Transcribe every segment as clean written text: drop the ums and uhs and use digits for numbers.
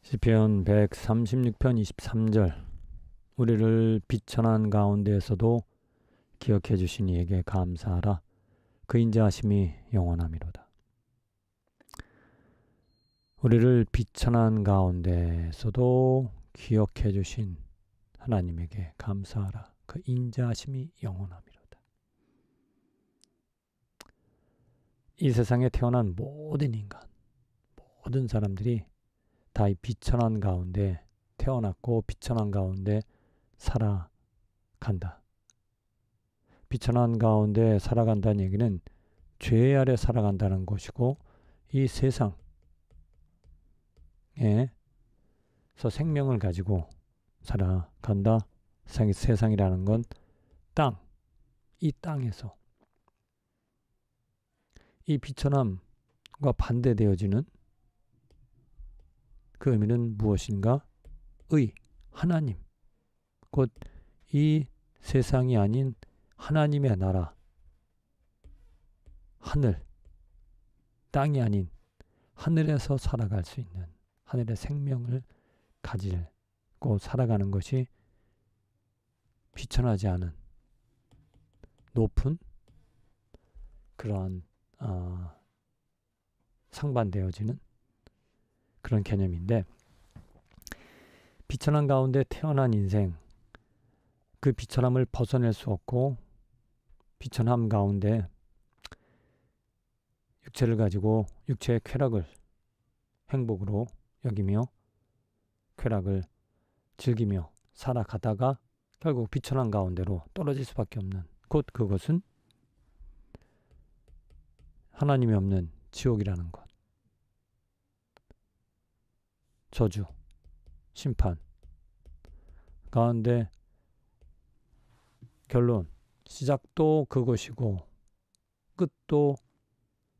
시편 136편 23절. 우리를 비천한 가운데에서도 기억해 주신 이에게 감사하라. 그 인자하심이 영원하미로다. 우리를 비천한 가운데에서도 기억해 주신 하나님에게 감사하라. 그 인자하심이 영원하미로다. 이 세상에 태어난 모든 인간, 모든 사람들이 다 이 비천한 가운데 태어났고 비천한 가운데 살아간다. 비천한 가운데 살아간다는 얘기는 죄 아래 살아간다는 것이고, 이 세상에서 생명을 가지고 살아간다. 세상이라는 건 땅, 이 땅에서 이 비천함과 반대되어지는 그 의미는 무엇인가? 하나님, 곧 이 세상이 아닌 하나님의 나라, 하늘, 땅이 아닌 하늘에서 살아갈 수 있는, 하늘의 생명을 가지고 살아가는 것이 비천하지 않은 높은 그러한 상반되어지는 그런 개념인데, 비천한 가운데 태어난 인생, 그 비천함을 벗어낼 수 없고, 비천함 가운데 육체를 가지고 육체의 쾌락을 행복으로 여기며 쾌락을 즐기며 살아가다가 결국 비천한 가운데로 떨어질 수밖에 없는, 곧 그것은 하나님이 없는 지옥이라는 것, 저주, 심판 가운데 결론, 시작도 그것이고 끝도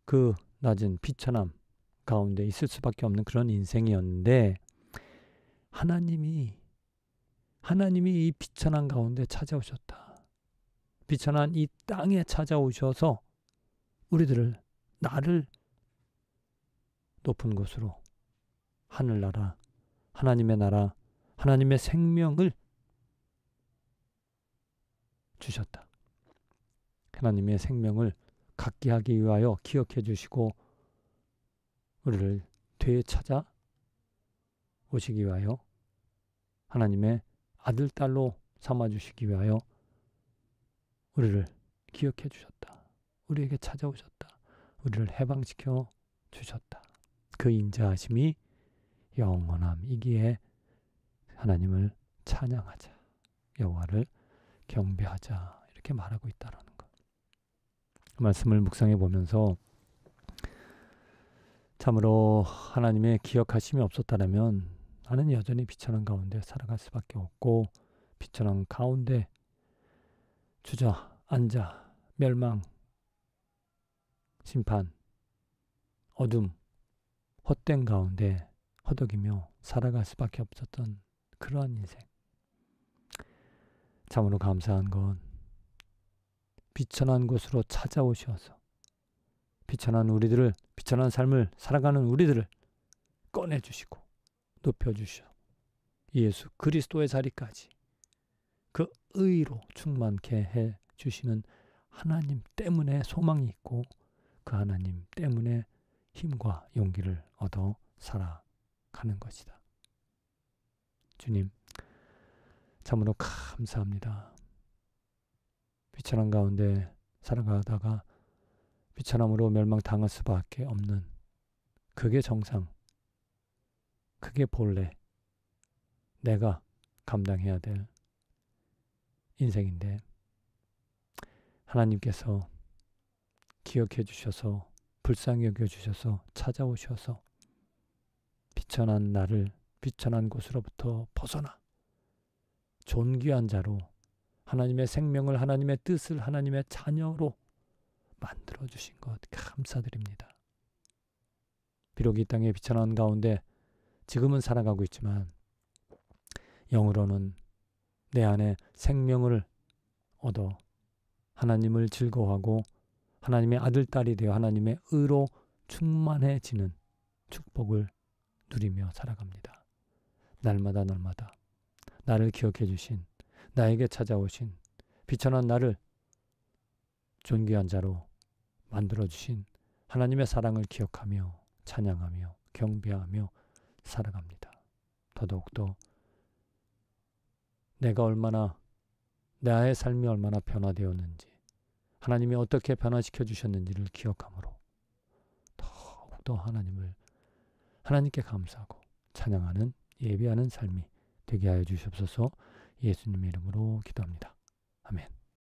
그 낮은 비천함 가운데 있을 수밖에 없는 그런 인생이었는데, 하나님이 이 비천한 가운데 찾아오셨다. 비천한 이 땅에 찾아오셔서 우리들을, 나를 높은 곳으로, 하늘나라, 하나님의 나라, 하나님의 생명을 주셨다. 하나님의 생명을 갖게 하기 위하여 기억해 주시고 우리를 되찾아 오시기 위하여, 하나님의 아들, 딸로 삼아 주시기 위하여 우리를 기억해 주셨다. 우리에게 찾아오셨다. 우리를 해방시켜 주셨다. 그 인자하심이 영원함이기에 하나님을 찬양하자, 여호와를 경배하자, 이렇게 말하고 있다라는 것. 말씀을 묵상해 보면서 참으로 하나님의 기억하심이 없었다면 나는 여전히 비천한 가운데 살아갈 수밖에 없고, 비천한 가운데 주저앉아 멸망, 심판, 어둠, 헛된 가운데 허덕이며 살아갈 수밖에 없었던 그러한 인생. 참으로 감사한 건 비천한 곳으로 찾아오셔서 비천한 우리들을, 비천한 삶을 살아가는 우리들을 꺼내주시고 높여주셔 예수 그리스도의 자리까지 그 의로 충만케 해주시는 하나님 때문에 소망이 있고, 그 하나님 때문에 힘과 용기를 얻어 살아가는 것이다. 주님, 참으로 감사합니다. 비천한 가운데 살아가다가 비천함으로 멸망당할 수밖에 없는, 그게 정상, 그게 본래 내가 감당해야 될 인생인데, 하나님께서 기억해 주셔서 불쌍히 여겨 주셔서 찾아오셔서 비천한 나를 비천한 곳으로부터 벗어나 존귀한 자로, 하나님의 생명을, 하나님의 뜻을, 하나님의 자녀로 만들어 주신 것 감사드립니다. 비록 이 땅의 비천한 가운데 지금은 살아가고 있지만 영으로는 내 안에 생명을 얻어 하나님을 즐거워하고 하나님의 아들, 딸이 되어 하나님의 의로 충만해지는 축복을 누리며 살아갑니다. 날마다 나를 기억해 주신, 나에게 찾아오신, 비천한 나를 존귀한 자로 만들어 주신 하나님의 사랑을 기억하며 찬양하며 경배하며 살아갑니다. 더더욱더 내가 얼마나, 나의 삶이 얼마나 변화되었는지, 하나님이 어떻게 변화시켜 주셨는지를 기억함으로 더욱더 하나님께 감사하고 찬양하는, 예배하는 삶이 되게 하여 주시옵소서. 예수님의 이름으로 기도합니다. 아멘.